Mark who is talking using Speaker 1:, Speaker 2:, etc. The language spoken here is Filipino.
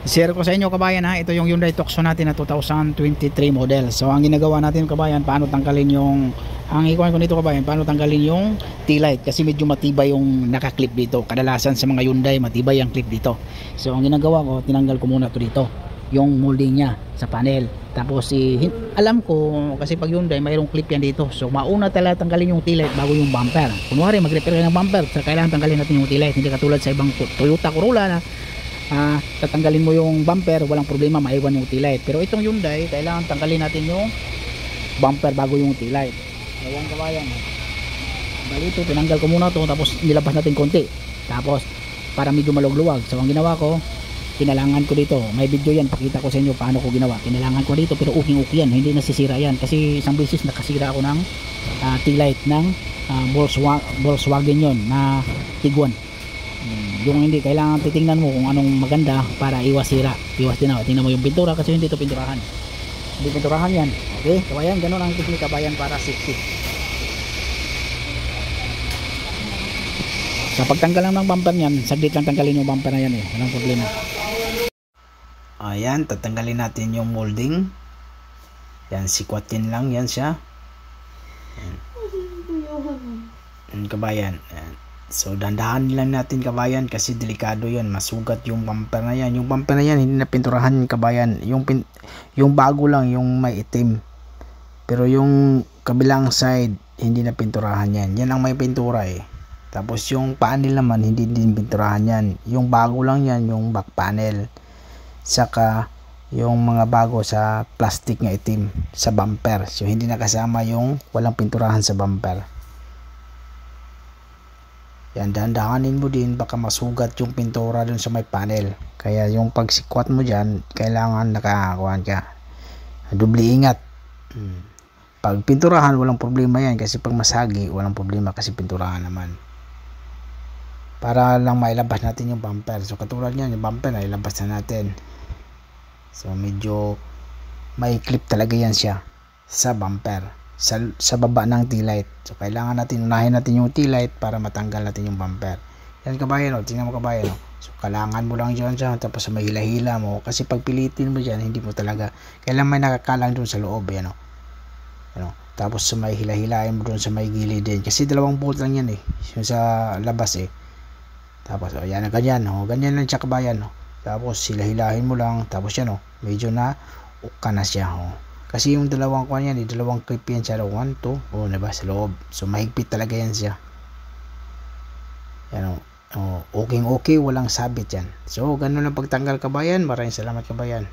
Speaker 1: Share ko sa inyo kabayan ha, ito yung Hyundai Tucson natin na 2023 model. So ang ginagawa natin kabayan, paano tanggalin yung, ang ikuan ko nito kabayan, paano tanggalin yung T-light, kasi medyo matibay yung naka-clip dito. Kadalasan sa mga Hyundai matibay ang clip dito. So ang ginagawa ko, tinanggal ko muna to dito, yung molding niya sa panel. Tapos alam ko kasi pag Hyundai mayroong clip yan dito. So mauna talaga tanggalin yung T-light bago yung bumper. Kunwari mag-repair ka ng bumper, so kailangan tanggalin natin yung T-light. Hindi katulad sa ibang Toyota Corolla na tatanggalin mo yung bumper, walang problema, maiwan yung T-light. Pero itong Hyundai, kailangan tanggalin natin yung bumper bago yung T-light. Ayan kabayan, bali ito, tinanggal ko muna to, tapos nilabas natin konti, tapos para medyo malugluwag. So ang ginawa ko, kinalangan ko dito, may video yan, pakita ko sa inyo paano ko ginawa. Kinalangan ko dito, pero okay yan, hindi nasisira yan, kasi isang beses nakasira ako ng T-light ng Volkswagen yon na Tiguan. Yung hindi, kailangan titingnan mo kung anong maganda para iwas sira, iwas din ako. Tingnan mo yung pintura, kasi hindi ito pinturahan, hindi pinturahan yan. Okay kabayan, ganun ang teknik kabayan para safety. Sa pagtanggal lang ng bumper yan, saglit lang tanggalin yung bumper na yan walang problema. Ayan, tatanggalin natin yung molding yan, sikwatin lang yan siya. Ayan kabayan, ayan. So dandahan lang natin kabayan, kasi delikado yan, masugat yung bumper na yan. Yung bumper na yan hindi na pinturahan kabayan, yung bago lang yung may itim, pero yung kabilang side hindi na pinturahan yan. Yan ang may pintura Tapos yung panel naman hindi din pinturahan yan, yung bago lang yan, yung back panel, saka yung mga bago sa plastic nga itim sa bumper. So hindi nakasama yung walang pinturahan sa bumper. Yan, dandahanin mo din, baka masugat yung pintura dun sa may panel. Kaya yung pagsikwat mo dyan, kailangan nakakuhan ka, doble ingat. Pag pinturahan walang problema yan, kasi pag masagi walang problema, kasi pinturahan naman. Para lang mailabas natin yung bumper. So katulad yan, yung bumper na ilabas na natin. So medyo may clip talaga yan siya sa bumper, sa baba ng T-light. So kailangan natin, unahin natin yung T-light para matanggal natin yung bumper. Yan kabayan, tingnan mo kabayan. So kailangan mo lang dyan siya, tapos may hila-hila mo, kasi pag pilitin mo dyan, hindi mo talaga, kailangan may nakakalang dun sa loob tapos sa may hila-hilain mo dun sa may gilid din, kasi dalawang bolt lang yan yung sa labas tapos yan, ganyan lang siya kabayan tapos hila-hilahin mo lang, tapos yan medyo na uka na siya kasi yung dalawang kuwan yan dalawang clip yan siya, 1, 2, diba, sa loob. So mahigpit talaga yan siya. Yan okay, walang sabit yan. So ganun lang pagtanggal kabayan. Maraming salamat kabayan.